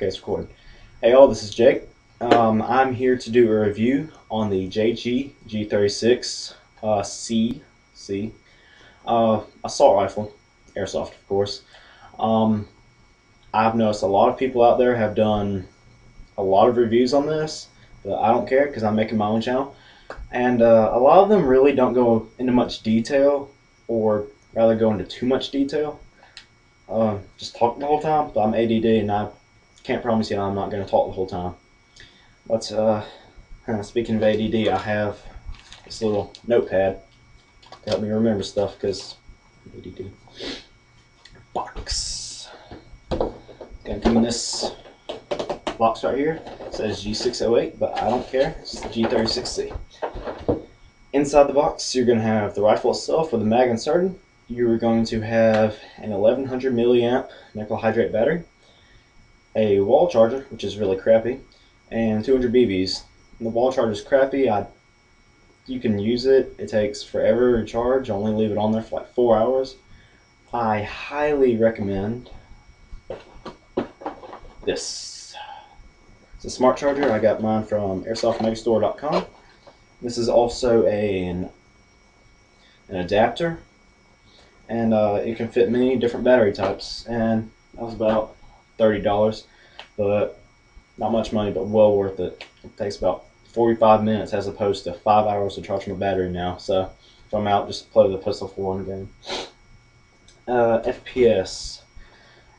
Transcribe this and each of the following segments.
Okay, it's recording. Hey all, this is Jake. I'm here to do a review on the JG G36C assault rifle, airsoft of course. I've noticed a lot of people out there have done a lot of reviews on this, but I don't care because I'm making my own channel. And a lot of them really don't go into much detail, or rather go into too much detail. Just talk the whole time, but I'm ADD and I can't promise you I'm not going to talk the whole time. But speaking of ADD, I have this little notepad to help me remember stuff because ADD. Box. Gonna come in this box right here. It says G608, but I don't care. It's the G36C. Inside the box, you're going to have the rifle itself with a mag inserted. You're going to have an 1100 milliamp nickel hydrate battery, a wall charger, which is really crappy, and 200 BBs. And the wall charger is crappy. You can use it. It takes forever to charge. Only leave it on there for like 4 hours. I highly recommend this. It's a smart charger. I got mine from airsoftmegastore.com. This is also an adapter, and it can fit many different battery types, and that was about $30, but not much money, but well worth it. It takes about 45 minutes as opposed to 5 hours to charge my battery now, so if I'm out, just play the Pistol 4 game. FPS.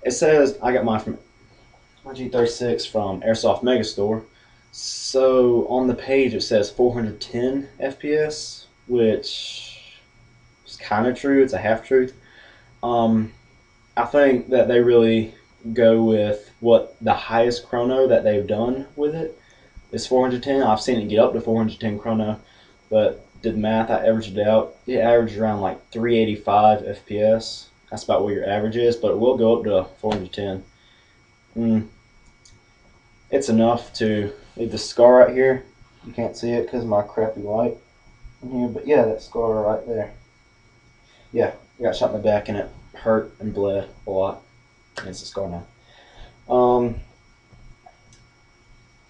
It says, I got mine from my G36 from Airsoft Megastore. So on the page it says 410 FPS, which is kind of true. It's a half truth. I think that they really go with what the highest chrono that they've done with it is 410. I've seen it get up to 410 chrono, but did the math, I averaged it out. It averaged around like 385 FPS. That's about what your average is, but it will go up to 410. It's enough to leave the scar right here. You can't see it because of my crappy light in here, but yeah, that scar right there. Yeah, I got shot in the back and it hurt and bled a lot. And it's a scar now.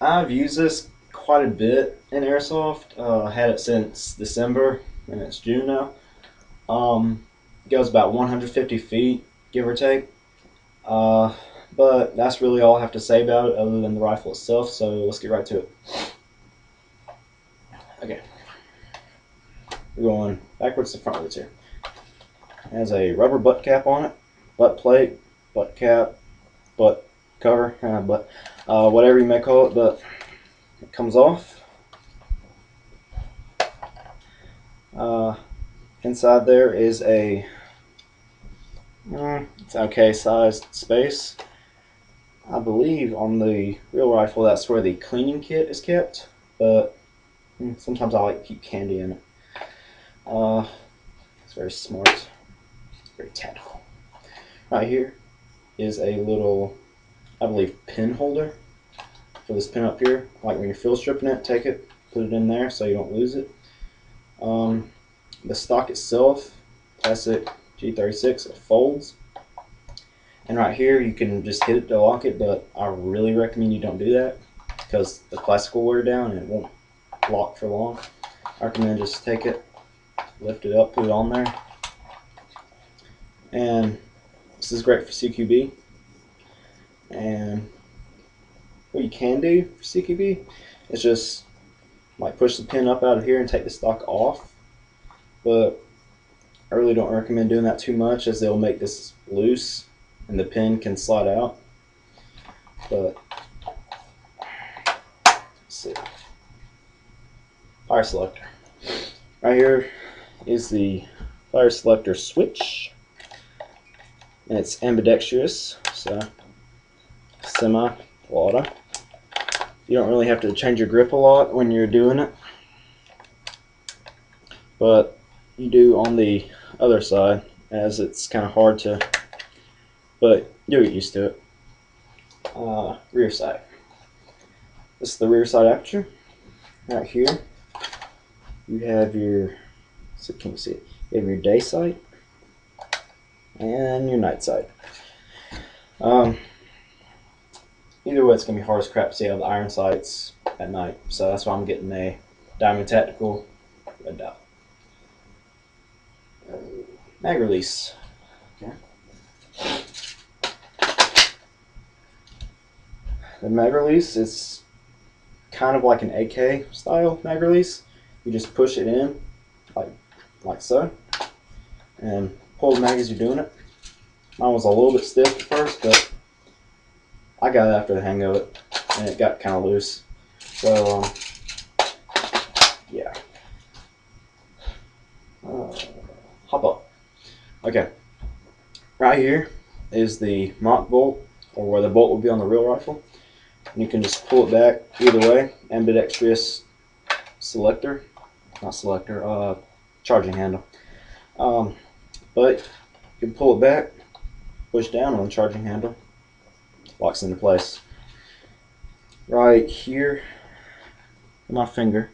I've used this quite a bit in airsoft. I had it since December and it's June now. It goes about 150 feet, give or take. But that's really all I have to say about it other than the rifle itself, so let's get right to it. Okay. We're going backwards to frontwards here. It has a rubber butt cap on it, butt plate, butt cap, butt cover, whatever you may call it, but it comes off. Inside there is a it's okay sized space. I believe on the real rifle that's where the cleaning kit is kept, but sometimes I like to keep candy in it. It's very smart, very tactical. Right here is a little, I believe, pin holder for this pin up here. Like when you're field stripping it, take it, put it in there so you don't lose it. The stock itself, classic G36, it folds. And right here you can just hit it to lock it, but I really recommend you don't do that because the plastic will wear down and it won't lock for long. I recommend just take it, lift it up, put it on there. And this is great for CQB. And what you can do for CQB is just like push the pin up out of here and take the stock off. But I really don't recommend doing that too much as they'll make this loose and the pin can slide out. But let's see. Fire selector. Right here is the fire selector switch. And it's ambidextrous, so semi-auto. You don't really have to change your grip a lot when you're doing it, but you do on the other side, as it's kind of hard to, but you'll get used to it. Rear side. This is the rear side aperture. Right here, you have your, so can you see it? You have your day sight and your night sight. either way, it's gonna be hard as crap to see out of the iron sights at night. So that's why I'm getting a Diamond Tactical red dot. Mag release. Okay. The mag release is kind of like an AK style mag release. You just push it in like so, and pull the mag as you're doing it. Mine was a little bit stiff at first, but I got after the hang of it, and it got kind of loose. So yeah. Hop up. Okay. Right here is the mock bolt, or where the bolt will be on the real rifle. And you can just pull it back either way. Ambidextrous selector, not selector, charging handle. But you can pull it back, push down on the charging handle, locks into place. Right here, my finger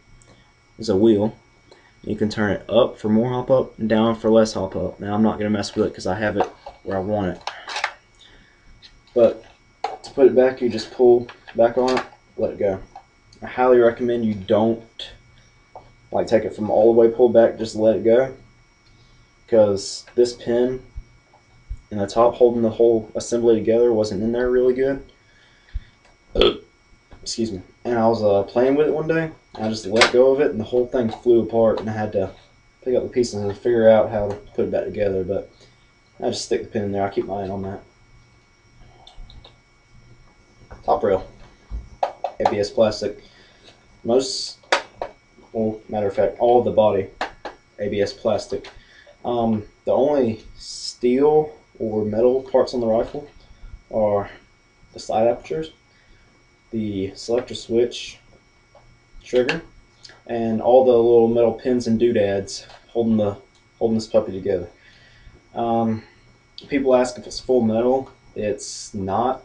is a wheel. You can turn it up for more hop up and down for less hop up. Now I'm not going to mess with it because I have it where I want it. But to put it back, you just pull back on it, let it go. I highly recommend you don't like take it from all the way pulled back, just let it go, because this pin in the top holding the whole assembly together wasn't in there really good. Excuse me. And I was playing with it one day. I just let go of it, and the whole thing flew apart, and I had to pick up the pieces and figure out how to put it back together. But I just stick the pin in there. I keep my eye on that. Top rail, ABS plastic. Most, well, matter of fact, all of the body, ABS plastic. The only steel or metal parts on the rifle are the side apertures, the selector switch, trigger, and all the little metal pins and doodads holding this puppy together. People ask if it's full metal. It's not.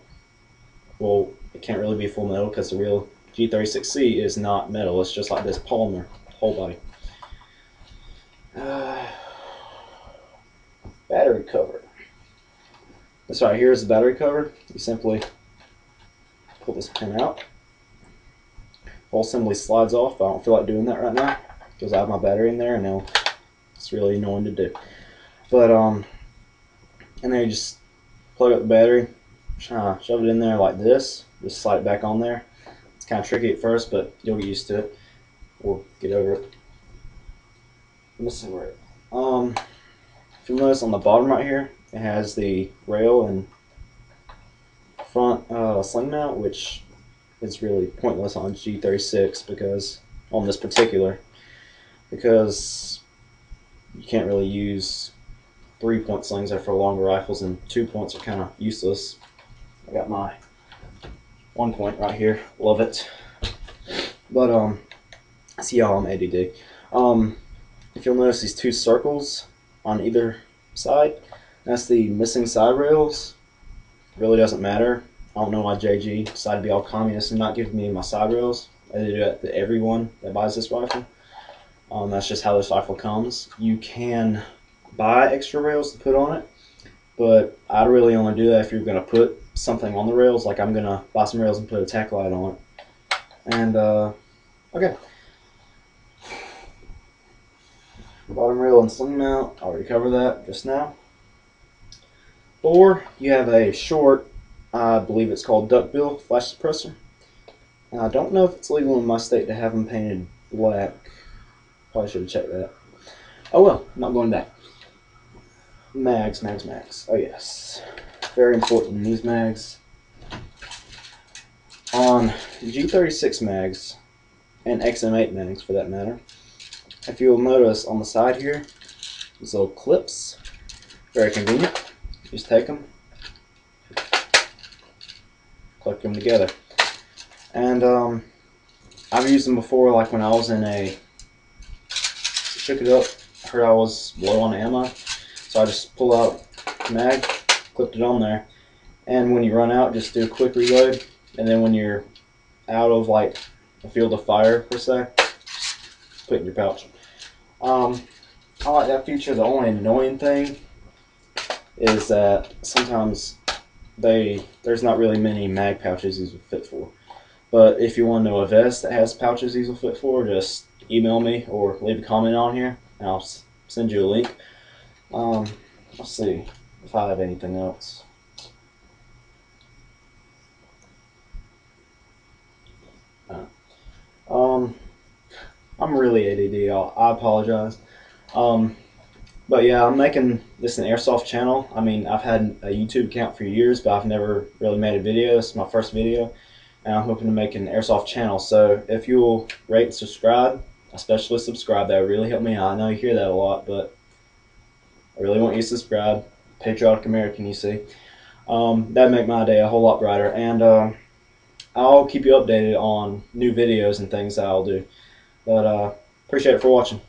Well, it can't really be full metal because the real G36C is not metal. It's just like this polymer whole body. Battery cover. This right here is the battery cover. You simply pull this pin out. Whole assembly slides off, but I don't feel like doing that right now because I have my battery in there, and now it's really annoying to do. But and then you just plug up the battery, shove it in there like this, just slide it back on there. It's kind of tricky at first, but you'll get used to it or get over it. Let me see where if you'll notice on the bottom right here, it has the rail and front sling mount, which is really pointless on G36 because on this particular, because you can't really use 3-point slings there for longer rifles, and 2 points are kind of useless. I got my 1 point right here, love it. But see y'all, I'm ADD. If you'll notice these 2 circles on either side, that's the missing side rails. Really doesn't matter. I don't know why JG decided to be all communist and not give me my side rails. They do that to everyone that buys this rifle. That's just how this rifle comes. You can buy extra rails to put on it, but I'd really only do that if you're going to put something on the rails. Like I'm going to buy some rails and put a tack light on it. And okay. Bottom rail and sling mount, I already covered that just now. Or you have a short, I believe it's called duckbill flash suppressor. Now, I don't know if it's legal in my state to have them painted black. Probably should have checked that. Oh well, not going back. Mags. Oh yes, very important. These mags on G36 mags and XM8 mags for that matter. If you'll notice on the side here, these little clips, very convenient. Just take them, click them together. And I've used them before, like when I was in a, shook it up, heard I was low on ammo, so I just pull out the mag, clipped it on there, and when you run out, just do a quick reload, and then when you're out of like a field of fire per se, just put it in your pouch. I like that feature. The only annoying thing is that sometimes there's not really many mag pouches these will fit for. But if you want to know a vest that has pouches these will fit for, just email me or leave a comment on here, and I'll send you a link. Let's see if I have anything else. I'm really ADD. I apologize. But yeah, I'm making this an airsoft channel. I mean, I've had a YouTube account for years, but I've never really made a video. This is my first video, and I'm hoping to make an airsoft channel. So if you'll rate and subscribe, especially subscribe, that would really help me out. I know you hear that a lot, but I really want you to subscribe. Patriotic American, you see. That'd make my day a whole lot brighter, and I'll keep you updated on new videos and things that I'll do. But appreciate it for watching.